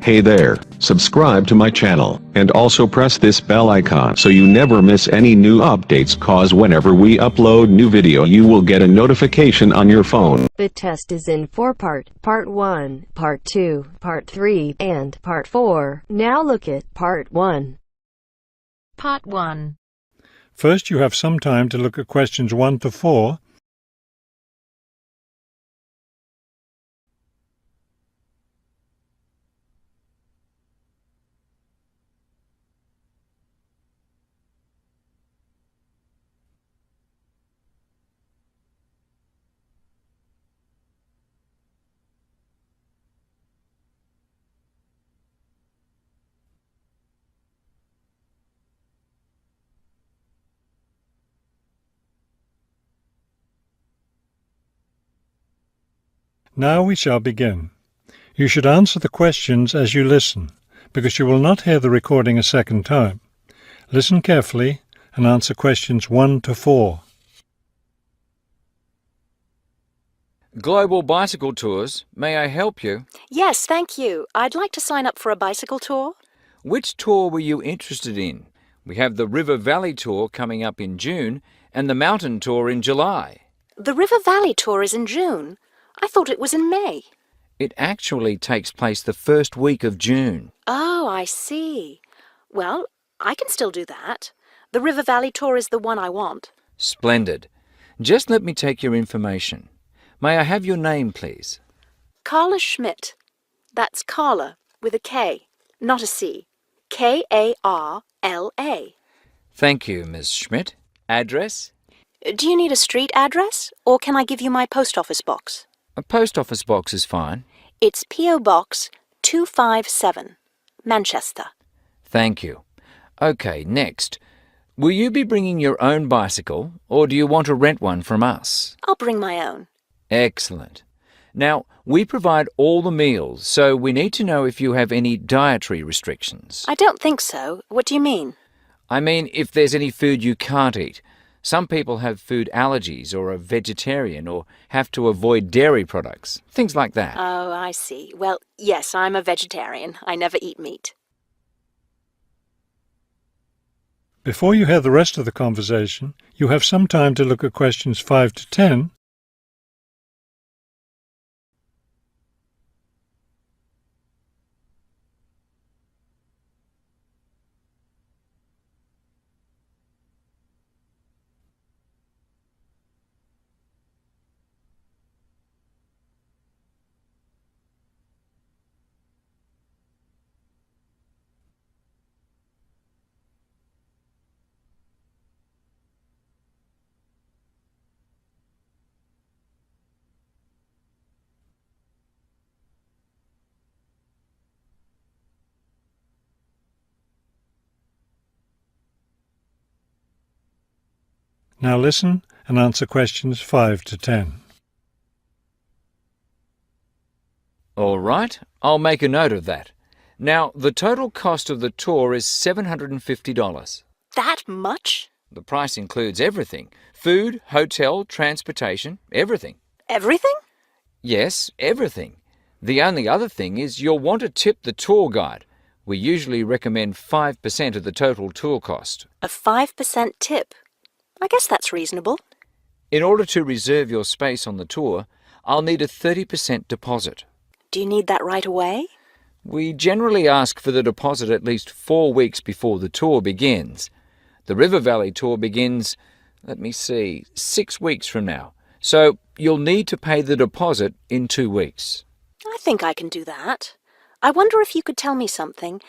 Hey there, subscribe to my channel, and also press this bell icon so you never miss any new updates, cause whenever we upload new video you will get a notification on your phone. The test is in 4 parts, Part 1, Part 2, Part 3, and Part 4. Now look at Part 1. Part 1. First, you have some time to look at questions 1 to 4. Now we shall begin. You should answer the questions as you listen, because you will not hear the recording a second time. Listen carefully and answer questions 1 to 4. Global Bicycle Tours, may I help you? Yes, thank you. I'd like to sign up for a bicycle tour. Which tour were you interested in? We have the River Valley Tour coming up in June and the Mountain Tour in July. The River Valley tour is in June. I thought it was in May. It actually takes place the first week of June. Oh, I see. Well, I can still do that. The River Valley tour is the one I want. Splendid. Just let me take your information. May I have your name, please? Carla Schmidt. That's Carla with a K, not a C. K-A-R-L-A. Thank you, Ms. Schmidt. Address? Do you need a street address, or can I give you my post office box? A post office box is fine. It's P.O. Box 257, Manchester. Thank you. Okay, next. Will you be bringing your own bicycle, or do you want to rent one from us? I'll bring my own. Excellent. Now, we provide all the meals, so we need to know if you have any dietary restrictions. I don't think so. What do you mean? I mean, if there's any food you can't eat. Some people have food allergies or are vegetarian or have to avoid dairy products, things like that. Oh, I see. Well, yes, I'm a vegetarian. I never eat meat. Before you hear the rest of the conversation, you have some time to look at questions 5 to 10. Now listen and answer questions 5 to 10. All right, I'll make a note of that. Now, the total cost of the tour is $750. That much? The price includes everything. Food, hotel, transportation, everything. Everything? Yes, everything. The only other thing is you'll want to tip the tour guide. We usually recommend 5% of the total tour cost. A 5% tip. I guess that's reasonable. In order to reserve your space on the tour, I'll need a 30% deposit. Do you need that right away? We generally ask for the deposit at least 4 weeks before the tour begins. The River Valley tour begins, 6 weeks from now. So you'll need to pay the deposit in 2 weeks. I think I can do that. I wonder if you could tell me something.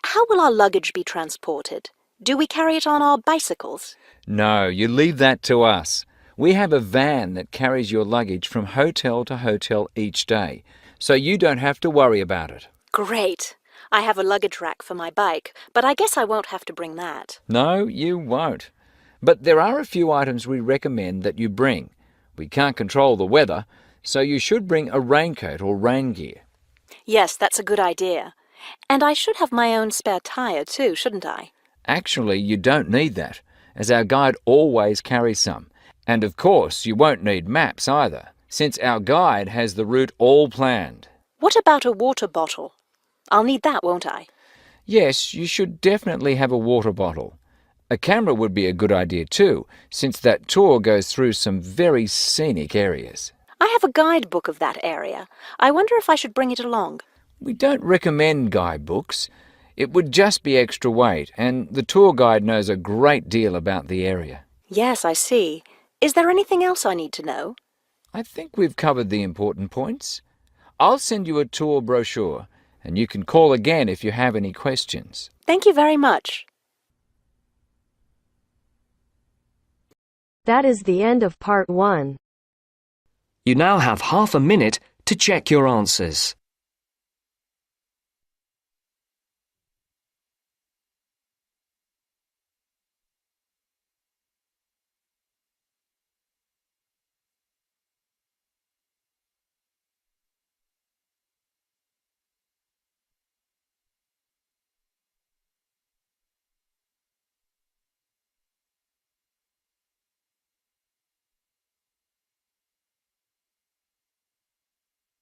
How will our luggage be transported? Do we carry it on our bicycles? No, you leave that to us. We have a van that carries your luggage from hotel to hotel each day, so you don't have to worry about it. Great. I have a luggage rack for my bike, but I guess I won't have to bring that. No, you won't. But there are a few items we recommend that you bring. We can't control the weather, so you should bring a raincoat or rain gear. Yes, that's a good idea. And I should have my own spare tire too, shouldn't I? Actually, you don't need that, as our guide always carries some. And of course, you won't need maps either, since our guide has the route all planned. What about a water bottle? I'll need that, won't I? Yes, you should definitely have a water bottle. A camera would be a good idea too, since that tour goes through some very scenic areas. I have a guidebook of that area. I wonder if I should bring it along. We don't recommend guidebooks. It would just be extra weight, and the tour guide knows a great deal about the area. Yes, I see. Is there anything else I need to know? I think we've covered the important points. I'll send you a tour brochure, and you can call again if you have any questions. Thank you very much. That is the end of part 1. You now have half a minute to check your answers.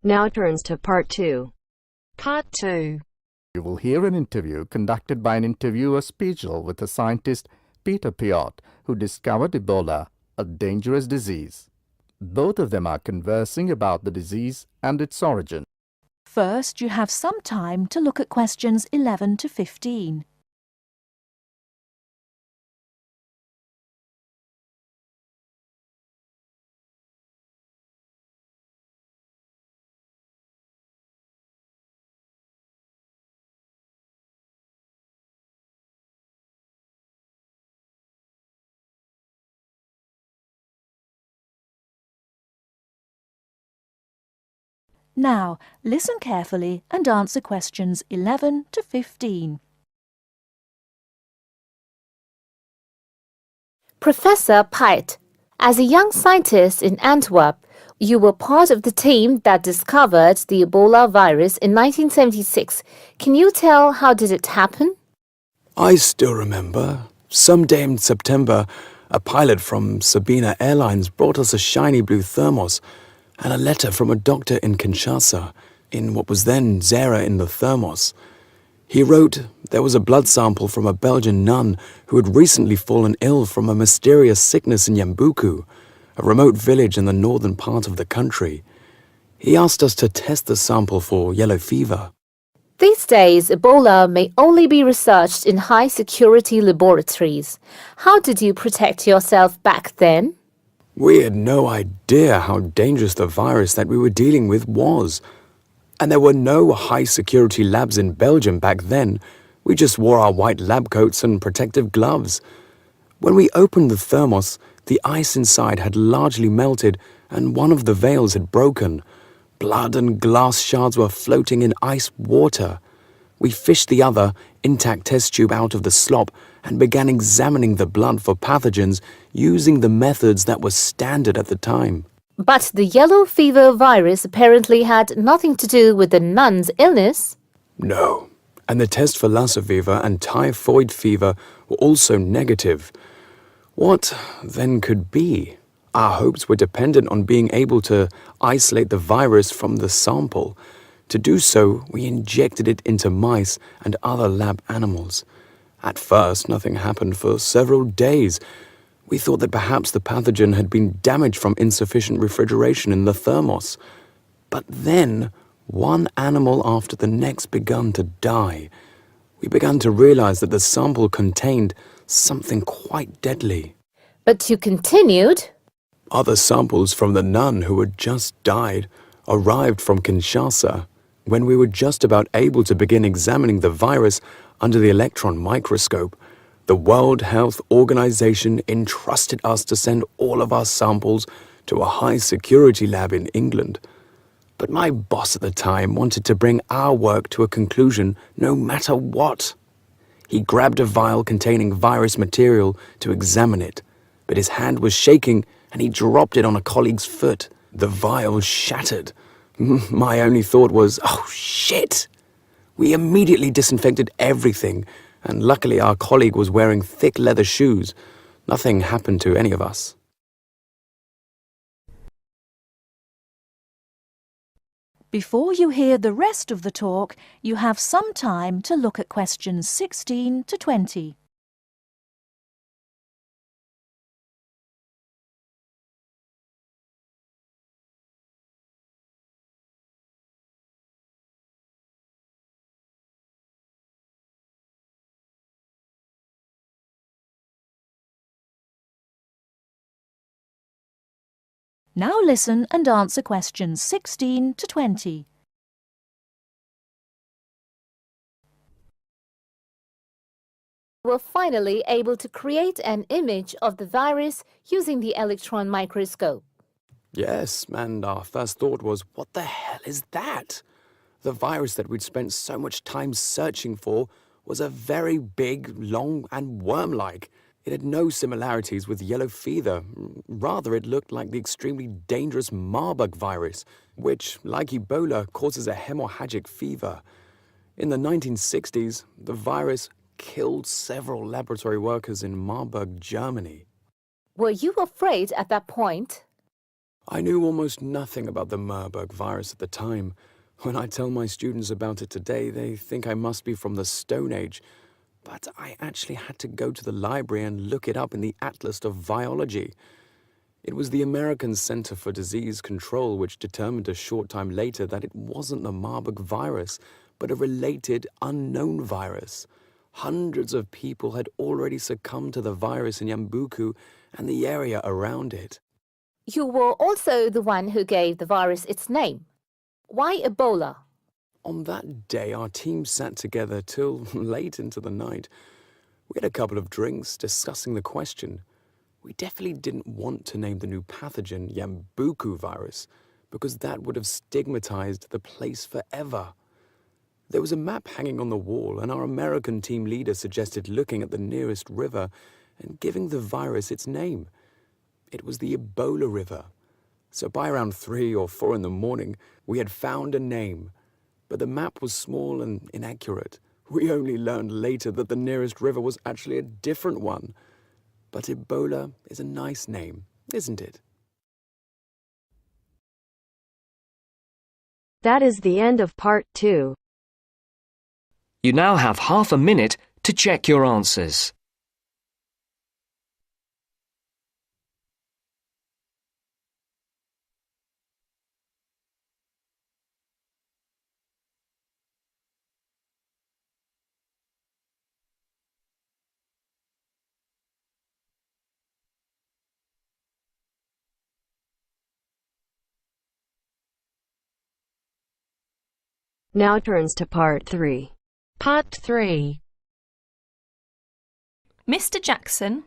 Now turns to part 2. Part 2. You will hear an interview conducted by an interviewer special with the scientist Peter Piot, who discovered Ebola, a dangerous disease. Both of them are conversing about the disease and its origin. First, you have some time to look at questions 11 to 15. Now, listen carefully and answer questions 11 to 15. Professor Piot, as a young scientist in Antwerp, you were part of the team that discovered the Ebola virus in 1976. Can you tell how did it happen? I still remember. Some day in September, a pilot from Sabina Airlines brought us a shiny blue thermos and a letter from a doctor in Kinshasa, in what was then Zara in the thermos. He wrote there was a blood sample from a Belgian nun who had recently fallen ill from a mysterious sickness in Yambuku, a remote village in the northern part of the country. He asked us to test the sample for yellow fever. These days, Ebola may only be researched in high-security laboratories. How did you protect yourself back then? We had no idea how dangerous the virus that we were dealing with was. And there were no high-security labs in Belgium back then. We just wore our white lab coats and protective gloves. When we opened the thermos, the ice inside had largely melted and one of the veils had broken. Blood and glass shards were floating in ice water. We fished the other, intact test tube out of the slop and began examining the blood for pathogens using the methods that were standard at the time. But the yellow fever virus apparently had nothing to do with the nun's illness. No, and the test for Lassa fever and typhoid fever were also negative. What then could be? Our hopes were dependent on being able to isolate the virus from the sample. To do so, we injected it into mice and other lab animals. At first, nothing happened for several days. We thought that perhaps the pathogen had been damaged from insufficient refrigeration in the thermos. But then, one animal after the next began to die. We began to realize that the sample contained something quite deadly. But you continued. Other samples from the nun who had just died arrived from Kinshasa. When we were just about able to begin examining the virus under the electron microscope, the World Health Organization entrusted us to send all of our samples to a high-security lab in England. But my boss at the time wanted to bring our work to a conclusion no matter what. He grabbed a vial containing virus material to examine it, but his hand was shaking and he dropped it on a colleague's foot. The vial shattered. My only thought was, oh shit! We immediately disinfected everything, and luckily our colleague was wearing thick leather shoes. Nothing happened to any of us. Before you hear the rest of the talk, you have some time to look at questions 16 to 20. Now listen and answer questions 16 to 20. We're finally able to create an image of the virus using the electron microscope. Yes, and our first thought was, what the hell is that? The virus that we'd spent so much time searching for was a very big, long, and worm-like. It had no similarities with yellow fever. Rather, it looked like the extremely dangerous Marburg virus, which, like Ebola, causes a hemorrhagic fever. In the 1960s, the virus killed several laboratory workers in Marburg, Germany. Were you afraid at that point? I knew almost nothing about the Marburg virus at the time. When I tell my students about it today, they think I must be from the Stone Age. But I actually had to go to the library and look it up in the Atlas of Virology. It was the American Center for Disease Control which determined a short time later that it wasn't the Marburg virus, but a related unknown virus. Hundreds of people had already succumbed to the virus in Yambuku and the area around it. You were also the one who gave the virus its name. Why Ebola? On that day, our team sat together till late into the night. We had a couple of drinks discussing the question. We definitely didn't want to name the new pathogen Yambuku virus because that would have stigmatized the place forever. There was a map hanging on the wall, and our American team leader suggested looking at the nearest river and giving the virus its name. It was the Ebola River. So by around 3 or 4 in the morning, we had found a name. But the map was small and inaccurate. We only learned later that the nearest river was actually a different one. But Ebola is a nice name, isn't it? That is the end of part 2. You now have half a minute to check your answers. Now turns to part 3. Part 3. Mr. Jackson,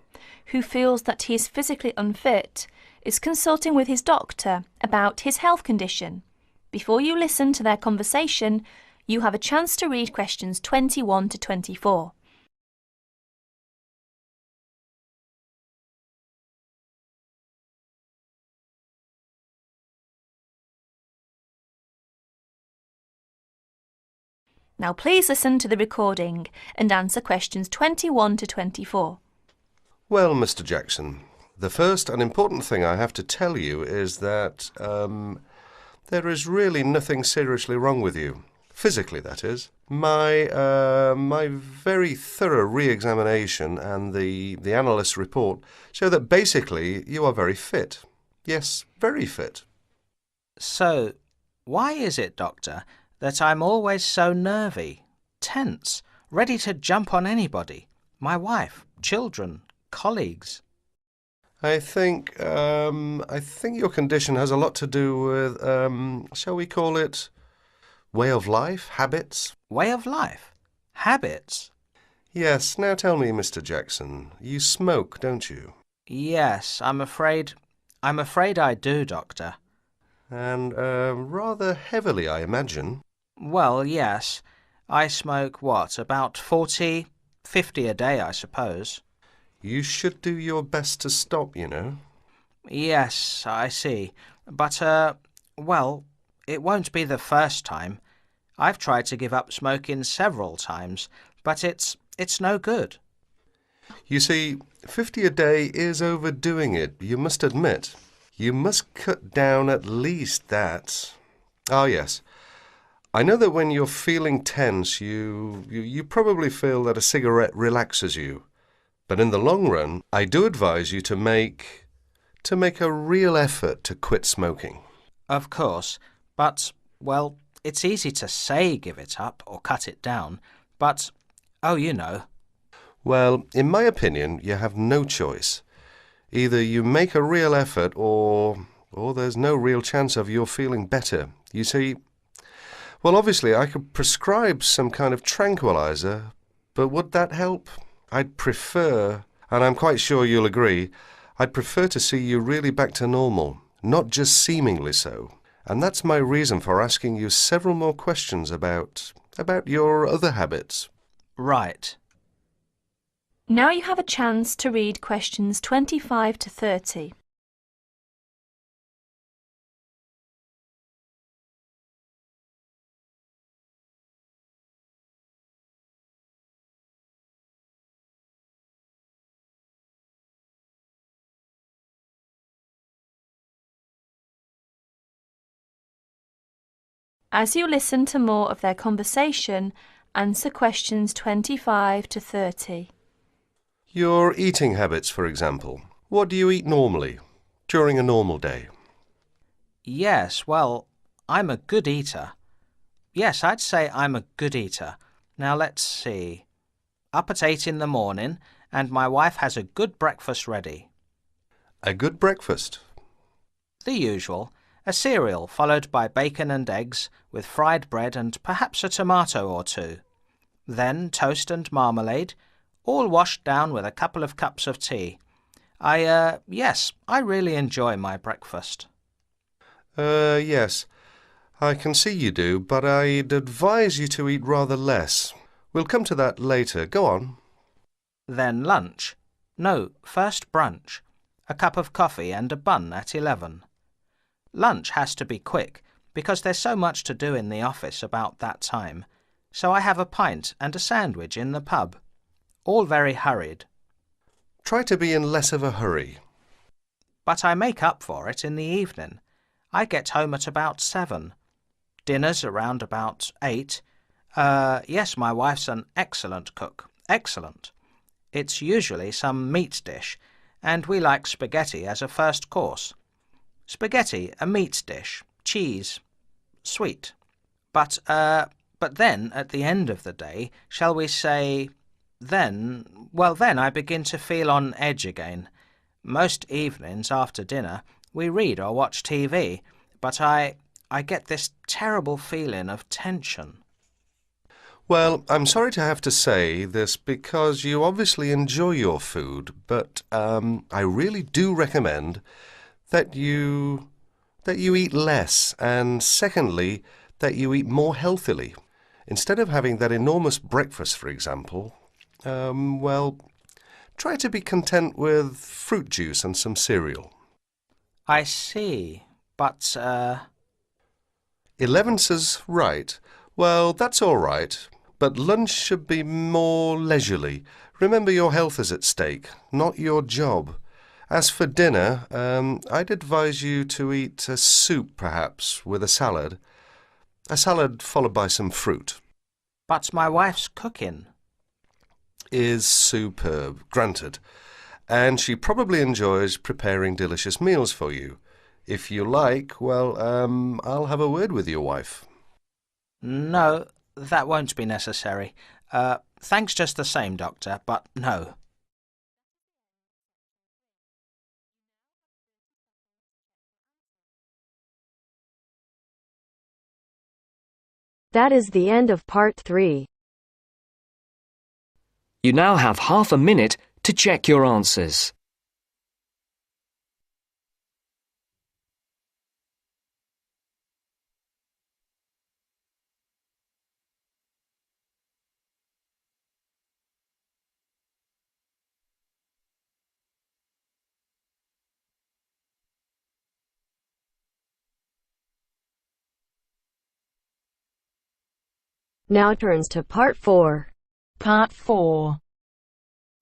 who feels that he is physically unfit, is consulting with his doctor about his health condition. Before you listen to their conversation, you have a chance to read questions 21 to 24. Now please listen to the recording and answer questions 21 to 24. Well, Mr. Jackson, the first and important thing I have to tell you is that there is really nothing seriously wrong with you. Physically, that is. My very thorough re-examination and the analyst's report show that basically you are very fit. Yes, very fit. So, why is it, Doctor, that I'm always so nervy, tense, ready to jump on anybody? My wife, children, colleagues. I think your condition has a lot to do with, shall we call it, way of life, habits? Way of life? Habits? Yes. Now tell me, Mr. Jackson, you smoke, don't you? Yes, I'm afraid I do, Doctor. And rather heavily, I imagine. Well, yes. I smoke, about 40, 50 a day, I suppose. You should do your best to stop, you know. Yes, I see. But, well, it won't be the first time. I've tried to give up smoking several times, but it's no good. You see, 50 a day is overdoing it, you must admit. You must cut down at least that. Ah, yes. I know that when you're feeling tense, you probably feel that a cigarette relaxes you. But in the long run, I do advise you to make a real effort to quit smoking. Of course, but, well, it's easy to say give it up or cut it down, but, oh, you know. Well, in my opinion, you have no choice. Either you make a real effort or there's no real chance of your feeling better. You see, well, obviously I could prescribe some kind of tranquilizer, but would that help? I'd prefer, and I'm quite sure you'll agree, I'd prefer to see you really back to normal, not just seemingly so. And that's my reason for asking you several more questions about your other habits. Right. Now you have a chance to read questions 25 to 30. As you listen to more of their conversation, answer questions 25 to 30. Your eating habits, for example. What do you eat normally, during a normal day? Yes, well, I'm a good eater. Yes, I'd say I'm a good eater. Now let's see. Up at 8 in the morning, and my wife has a good breakfast ready. A good breakfast? The usual. A cereal followed by bacon and eggs with fried bread and perhaps a tomato or two. Then toast and marmalade, all washed down with a couple of cups of tea. Yes, I really enjoy my breakfast. Yes, I can see you do, but I'd advise you to eat rather less. We'll come to that later. Go on. Then lunch. No, first brunch. A cup of coffee and a bun at 11. Lunch has to be quick, because there's so much to do in the office about that time, so I have a pint and a sandwich in the pub. All very hurried. Try to be in less of a hurry. But I make up for it in the evening. I get home at about 7. Dinner's around about 8. Yes, my wife's an excellent cook. Excellent. It's usually some meat dish, and we like spaghetti as a first course. Spaghetti, a meat dish, cheese, sweet. But then, at the end of the day, shall we say, then I begin to feel on edge again. Most evenings after dinner, we read or watch TV, but I get this terrible feeling of tension. Well, I'm sorry to have to say this because you obviously enjoy your food, but I really do recommend that you eat less, and secondly, that you eat more healthily. Instead of having that enormous breakfast, for example, try to be content with fruit juice and some cereal. I see, but 11's right. Well, that's all right, but lunch should be more leisurely. Remember, your health is at stake, not your job. As for dinner, I'd advise you to eat a soup, perhaps, with a salad. A salad followed by some fruit. But my wife's cooking is superb, granted. And she probably enjoys preparing delicious meals for you. If you like, I'll have a word with your wife. No, that won't be necessary. Thanks just the same, Doctor, but no. That is the end of part 3. You now have half a minute to check your answers. Now turns to part 4. Part 4.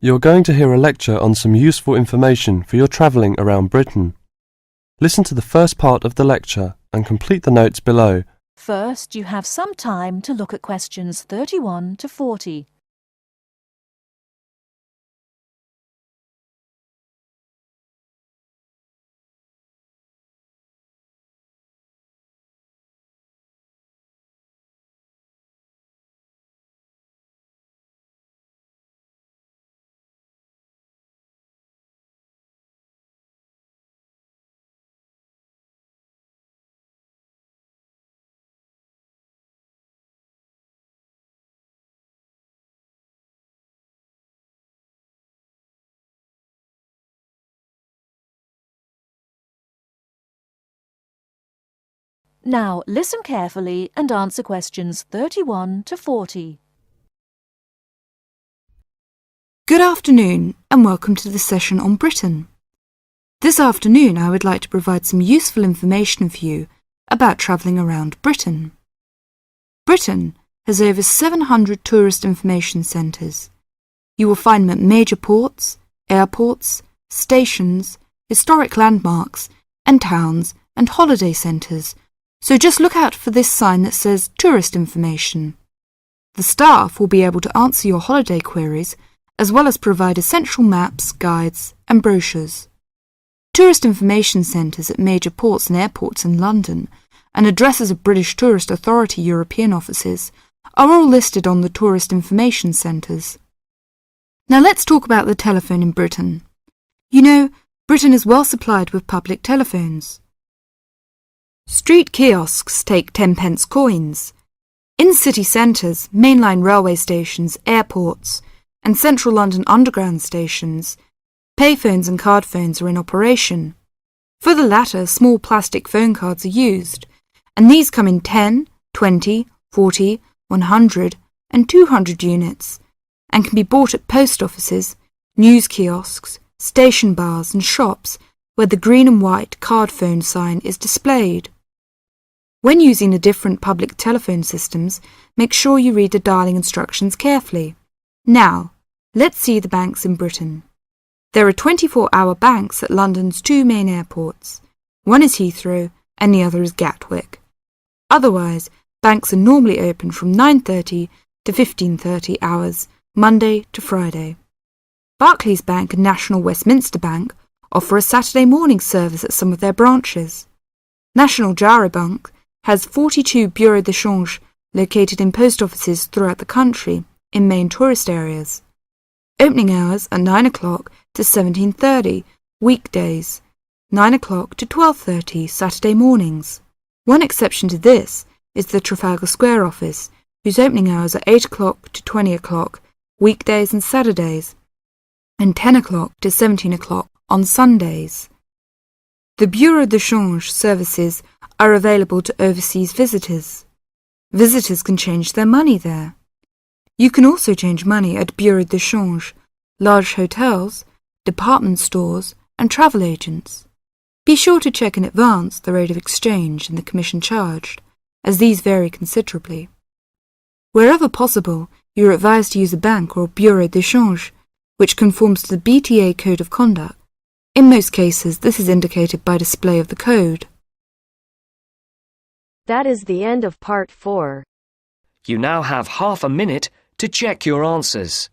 You're going to hear a lecture on some useful information for your travelling around Britain. Listen to the first part of the lecture and complete the notes below First, you have some time to look at questions 31 to 40. Now listen carefully and answer questions 31 to 40. Good afternoon and welcome to the session on Britain. This afternoon I would like to provide some useful information for you about travelling around Britain. Britain has over 700 tourist information centres. You will find them at major ports, airports, stations, historic landmarks and towns and holiday centres. So just look out for this sign that says Tourist Information. The staff will be able to answer your holiday queries as well as provide essential maps, guides and brochures. Tourist information centres at major ports and airports in London and addresses of British Tourist Authority European offices are all listed on the Tourist Information Centres. Now let's talk about the telephone in Britain. You know, Britain is well supplied with public telephones. Street kiosks take 10-pence coins. In city centres, mainline railway stations, airports, and central London underground stations, payphones and card phones are in operation. For the latter, small plastic phone cards are used, and these come in 10, 20, 40, 100, and 200 units, and can be bought at post offices, news kiosks, station bars, and shops where the green and white card phone sign is displayed. When using the different public telephone systems, make sure you read the dialling instructions carefully. Now, let's see the banks in Britain. There are 24-hour banks at London's two main airports. One is Heathrow and the other is Gatwick. Otherwise, banks are normally open from 9:30 to 15:30 hours, Monday to Friday. Barclays Bank and National Westminster Bank offer a Saturday morning service at some of their branches. National Jaro Bank has 42 bureaux de change located in post offices throughout the country in main tourist areas. Opening hours are 9 o'clock to 17:30 weekdays, 9 o'clock to 12:30 Saturday mornings. One exception to this is the Trafalgar Square office, whose opening hours are 8 o'clock to 20 o'clock weekdays and Saturdays, and 10 o'clock to 17 o'clock on Sundays. The Bureau de Change services are available to overseas visitors. Visitors can change their money there. You can also change money at Bureau de Change, large hotels, department stores and travel agents. Be sure to check in advance the rate of exchange and the commission charged, as these vary considerably. Wherever possible, you are advised to use a bank or Bureau de Change, which conforms to the BTA Code of Conduct. In most cases, this is indicated by display of the code. That is the end of part 4. You now have half a minute to check your answers.